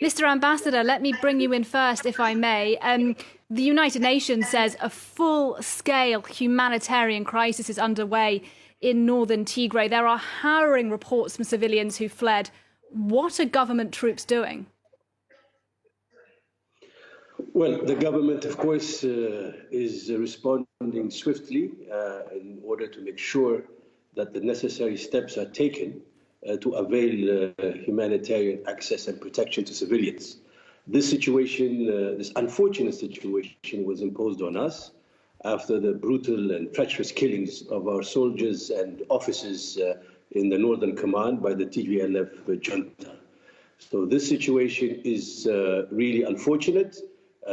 Mr. Ambassador, let me bring you in first, if I may. The United Nations says a full-scale humanitarian crisis is underway in northern Tigray. There are harrowing reports from civilians who fled. What are government troops doing? Well, the government, of course, is responding swiftly in order to make sure that the necessary steps are taken to avail humanitarian access and protection to civilians. This situation, this unfortunate situation, was imposed on us after the brutal and treacherous killings of our soldiers and officers in the Northern Command by the TPLF junta. So this situation is really unfortunate.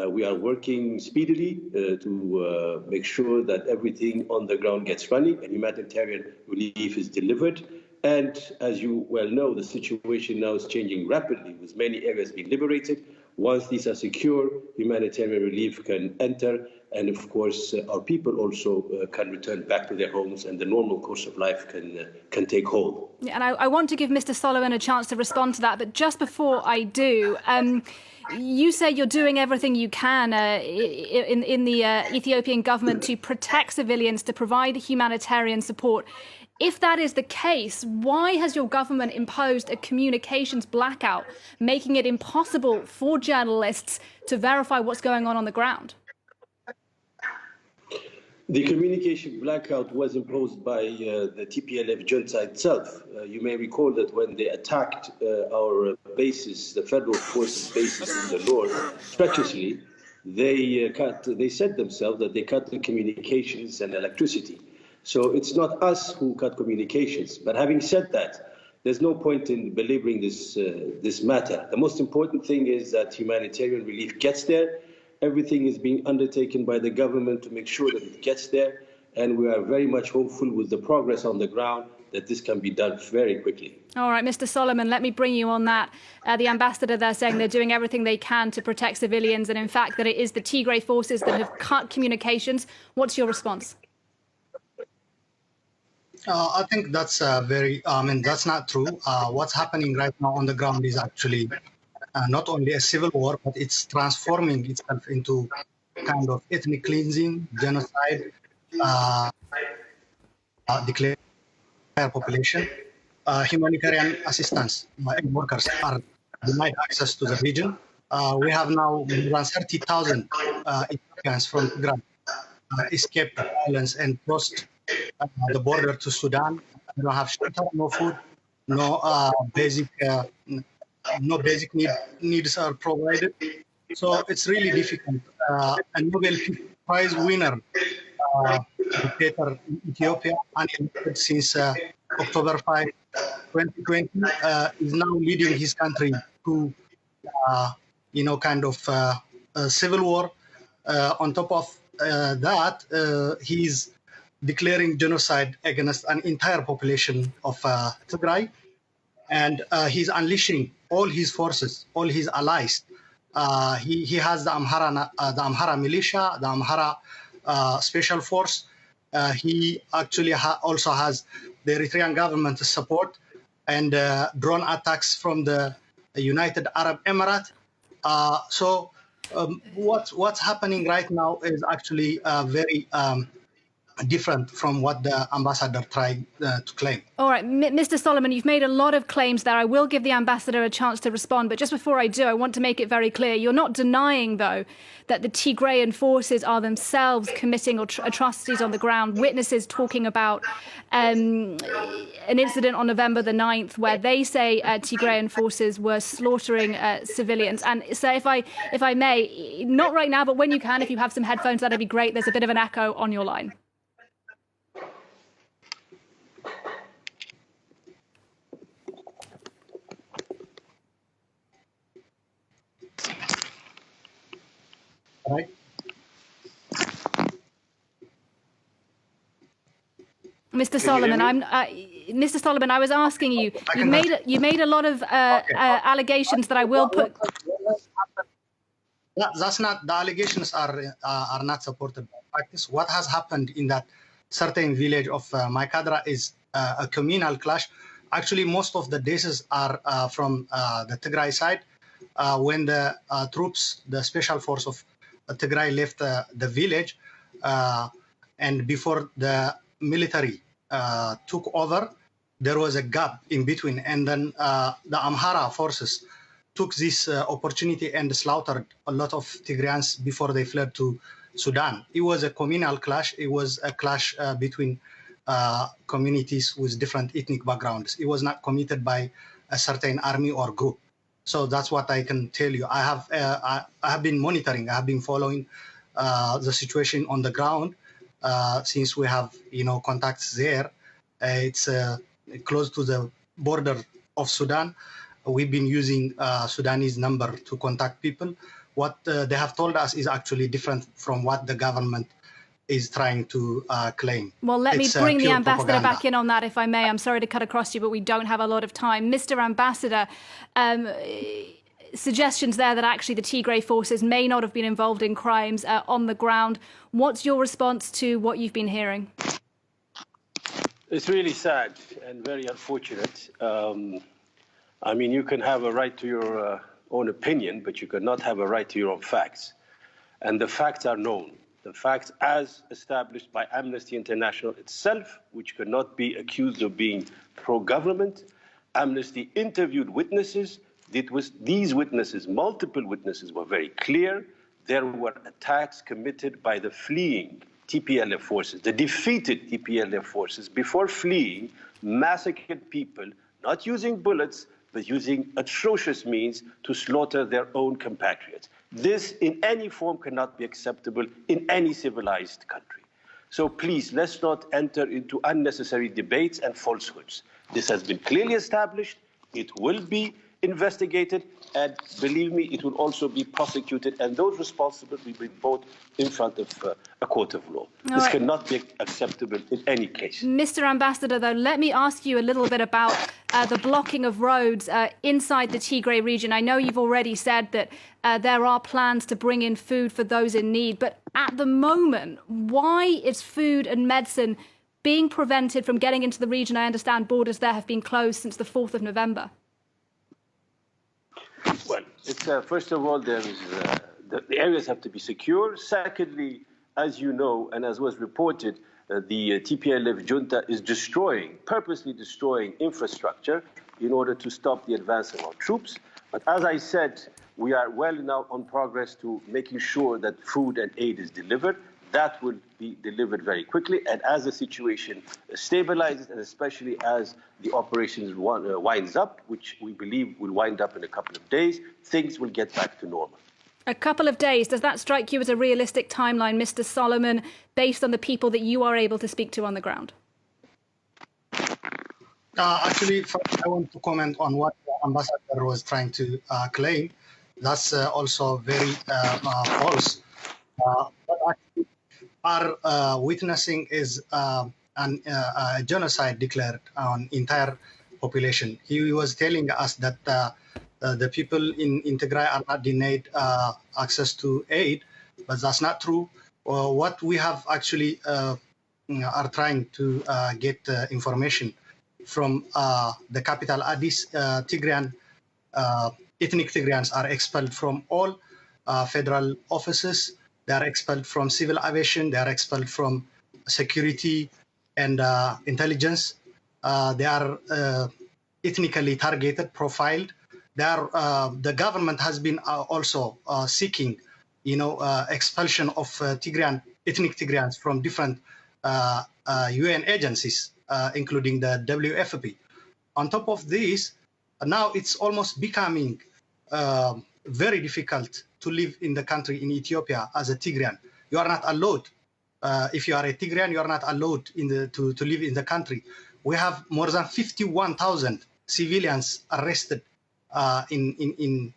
We are working speedily to make sure that everything on the ground gets running and humanitarian relief is delivered. And as you well know, the situation now is changing rapidly, with many areas being liberated. Once these are secure, humanitarian relief can enter, and of course, our people also can return back to their homes, and the normal course of life can take hold. Yeah, and I want to give Mr. Solomon a chance to respond to that, but just before I do, you say you're doing everything you can in the Ethiopian government to protect civilians, to provide humanitarian support. If that is the case, why has your government imposed a communications blackout, making it impossible for journalists to verify what's going on the ground? The communication blackout was imposed by the TPLF junta itself. You may recall that when they attacked our bases, the federal forces bases in the north, treacherously, they said themselves that they cut the communications and electricity. So it's not us who cut communications. But having said that, there's no point in belaboring this matter. The most important thing is that humanitarian relief gets there. Everything is being undertaken by the government to make sure that it gets there. And we are very much hopeful with the progress on the ground that this can be done very quickly. All right, Mr. Solomon, let me bring you on that. The ambassador there saying they're doing everything they can to protect civilians, and in fact that it is the Tigray forces that have cut communications. What's your response? I think that's that's not true. What's happening right now on the ground is actually not only a civil war, but it's transforming itself into kind of ethnic cleansing, genocide, declare population. Humanitarian assistance workers are denied access to the region. We have now around 30,000 Ethiopians from Tigray escaped violence and crossed the border to Sudan. They don't have shelter, no food, no basic needs are provided. So it's really difficult. A Nobel Peace Prize winner, dictator in Ethiopia, unelected since October 5, 2020, is now leading his country to, kind of a civil war. On top of that, he's declaring genocide against an entire population of Tigray, and he's unleashing all his forces, all his allies. He has the Amhara militia, the Amhara special force. He actually also has the Eritrean government support and drone attacks from the United Arab Emirates. So what's happening right now is actually very different from what the ambassador tried to claim. All right, Mr. Solomon, you've made a lot of claims there. I will give the ambassador a chance to respond, but just before I do, I want to make it very clear. You're not denying, though, that the Tigrayan forces are themselves committing atrocities on the ground. Witnesses talking about an incident on November the 9th where they say Tigrayan forces were slaughtering civilians. And so if I may, not right now, but when you can, if you have some headphones, that'd be great. There's a bit of an echo on your line. Right. Mr. Solomon, Mr. Solomon, I was asking you. You made a lot of allegations that I will put. That's not the allegations are not supported by practice. What has happened in that certain village of Maikadra is a communal clash. Actually, most of the deaths are from the Tigray side. when the troops, the special force of Tigray left the village, and before the military took over, there was a gap in between, and then the Amhara forces took this opportunity and slaughtered a lot of Tigrayans before they fled to Sudan. It was a communal clash. It was a clash between communities with different ethnic backgrounds. It was not committed by a certain army or group. So that's what I can tell you. I have been monitoring. I have been following the situation on the ground since we have contacts there. It's close to the border of Sudan. We've been using Sudanese number to contact people. What they have told us is actually different from what the government is trying to claim. Well, let me bring the ambassador propaganda. back in on that, if I may. I'm sorry to cut across you, but we don't have a lot of time. Mr. Ambassador, suggestions there that actually the Tigray forces may not have been involved in crimes on the ground. What's your response to what you've been hearing? It's really sad and very unfortunate. I mean, you can have a right to your own opinion, but you cannot have a right to your own facts. And the facts are known. The facts as established by Amnesty International itself, which cannot be accused of being pro-government. Amnesty interviewed witnesses. These witnesses, multiple witnesses, were very clear. There were attacks committed by the fleeing TPLF forces, the defeated TPLF forces, before fleeing, massacred people, not using bullets, but using atrocious means to slaughter their own compatriots. This, in any form, cannot be acceptable in any civilized country. So please, let's not enter into unnecessary debates and falsehoods. This has been clearly established. It will be investigated, and believe me, it will also be prosecuted, and those responsible will be brought in front of a court of law. This cannot be acceptable in any case. Mr. Ambassador, though, let me ask you a little bit about the blocking of roads inside the Tigray region. I know you've already said that there are plans to bring in food for those in need, but at the moment, why is food and medicine being prevented from getting into the region? I understand borders there have been closed since the 4th of November. Well, it's, first of all, the areas have to be secure. Secondly, as you know, and as was reported, the TPLF junta is purposely destroying infrastructure in order to stop the advance of our troops. But as I said, we are well now on progress to making sure that food and aid is delivered. That will be delivered very quickly. And as the situation stabilizes, and especially as the operations winds up, which we believe will wind up in a couple of days, things will get back to normal. A couple of days, does that strike you as a realistic timeline, Mr. Solomon, based on the people that you are able to speak to on the ground? Actually, first I want to comment on what the ambassador was trying to claim. That's also very false. But actually, our witnessing is a genocide declared on entire population. He was telling us that the people in Tigray are not denied access to aid, but that's not true. What we have actually are trying to get information from the capital Addis. Tigrayan, ethnic Tigrayans are expelled from all federal offices. They are expelled from civil aviation. They are expelled from security and intelligence. They are ethnically targeted, profiled. They are, the government has been also seeking, expulsion of ethnic Tigrayans from different UN agencies, including the WFP. On top of this, now it's almost becoming very difficult to live in the country in Ethiopia as a Tigrayan. You are not allowed. If you are a Tigrayan, you are not allowed to live in the country. We have more than 51,000 civilians arrested in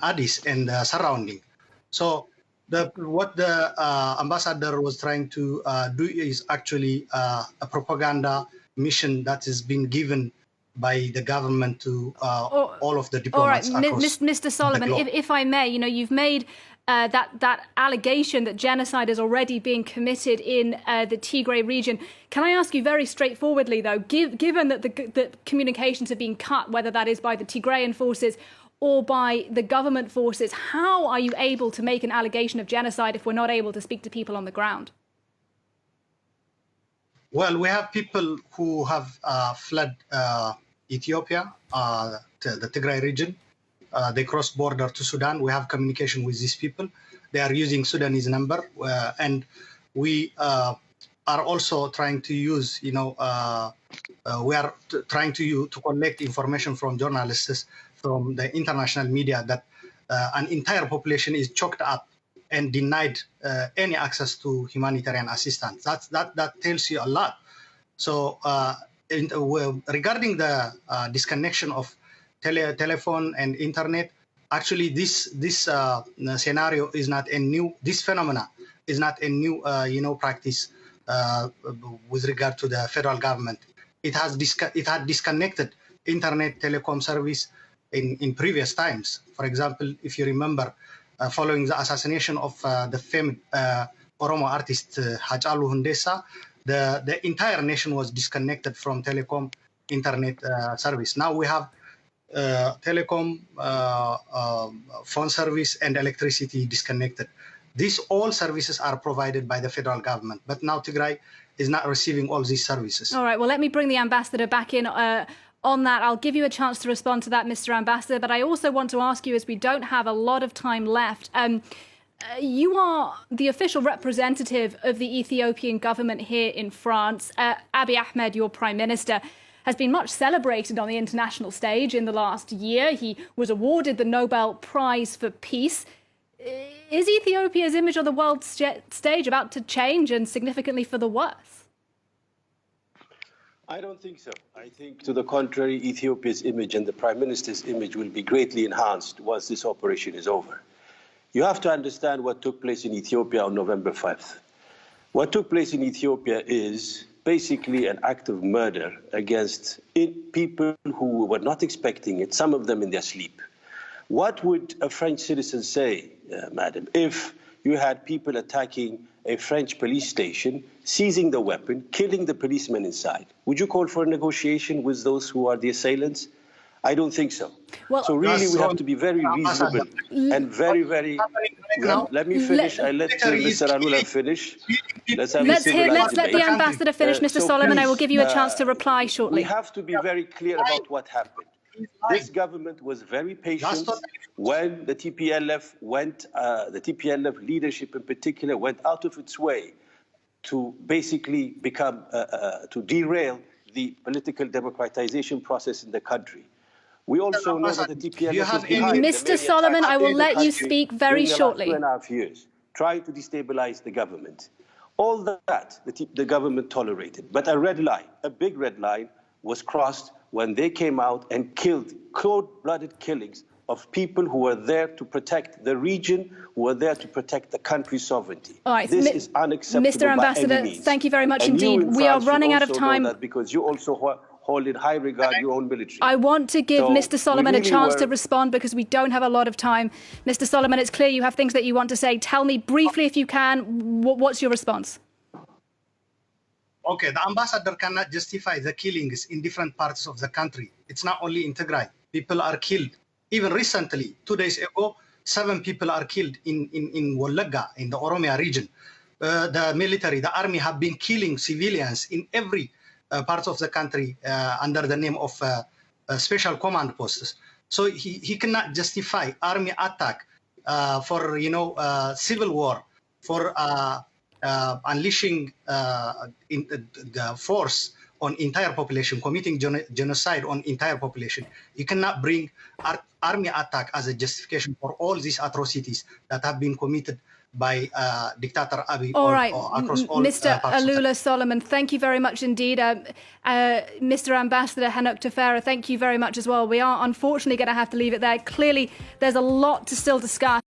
Addis and surrounding. So what the ambassador was trying to do is actually a propaganda mission that has been given by the government to all of the diplomats. All right, Mr. Solomon, if I may, you've made that allegation that genocide is already being committed in the Tigray region. Can I ask you very straightforwardly, though, given that the communications have been cut, whether that is by the Tigrayan forces or by the government forces. How are you able to make an allegation of genocide if we're not able to speak to people on the ground? Well, we have people who have fled Ethiopia, to the Tigray region. They crossed border to Sudan. We have communication with these people. They are using Sudanese number, and we are also trying to use, we are trying to collect information from journalists, from the international media, that an entire population is choked up and denied any access to humanitarian assistance. That tells you a lot. So regarding the disconnection of telephone and internet, actually this scenario is not a new. This phenomena is not a new practice with regard to the federal government. It had disconnected internet telecom service in previous times. For example, if you remember, following the assassination of the famed Oromo artist Hachalu Hundessa, the entire nation was disconnected from telecom internet service. Now we have telecom, phone service, and electricity disconnected. These all services are provided by the federal government, but now Tigray is not receiving all these services. All right, well, let me bring the ambassador back in on that. I'll give you a chance to respond to that, Mr. Ambassador, but I also want to ask you, as we don't have a lot of time left, you are the official representative of the Ethiopian government here in France. Abiy Ahmed, your prime minister, has been much celebrated on the international stage in the last year. He was awarded the Nobel Prize for Peace. Is Ethiopia's image on the world stage about to change, and significantly for the worse? I don't think so. I think, to the contrary, Ethiopia's image and the Prime Minister's image will be greatly enhanced once this operation is over. You have to understand what took place in Ethiopia on November 5th. What took place in Ethiopia is basically an act of murder against people who were not expecting it, some of them in their sleep. What would a French citizen say, madam, if you had people attacking a French police station, seizing the weapon, killing the policemen inside? Would you call for a negotiation with those who are the assailants? I don't think so. Well, so really, we have to be very reasonable and very, very... Well, let me finish. I let Mr. Alula finish. Let's let the ambassador finish, Mr. Solomon. I will give you a chance to reply shortly. We have to be very clear about what happened. This government was very patient when the TPLF went, the TPLF leadership in particular, went out of its way to basically to derail the political democratization process in the country. We also know that the TPLF is behind. Mr. Solomon, I will let you speak very shortly. 2.5 years, trying to destabilize the government. All that the government tolerated. But a red line, a big red line, was crossed when they came out and killed cold-blooded killings of people who were there to protect the region, who were there to protect the country's sovereignty. All right, this is unacceptable. Mr. Ambassador, by any means. thank you very much and indeed. We are running out of time. Know that because you also hold in high regard your own military. I want to give Mr. Solomon a chance to respond because we don't have a lot of time. Mr. Solomon, it's clear you have things that you want to say. Tell me briefly, if you can, what's your response? Okay, the ambassador cannot justify the killings in different parts of the country. It's not only in Tigray. People are killed. Even recently, 2 days ago, 7 people are killed in Wolaga, in the Oromia region. The military, the army have been killing civilians in every part of the country under the name of special command posts. So he cannot justify army attack for, civil war, for unleashing the force on entire population, committing genocide on entire population. You cannot bring army attack as a justification for all these atrocities that have been committed by dictator Abiy across all Mr. parts Alula Solomon, thank you very much indeed. Mr. Ambassador Henok Teferra, thank you very much as well. We are unfortunately going to have to leave it there. Clearly, there's a lot to still discuss.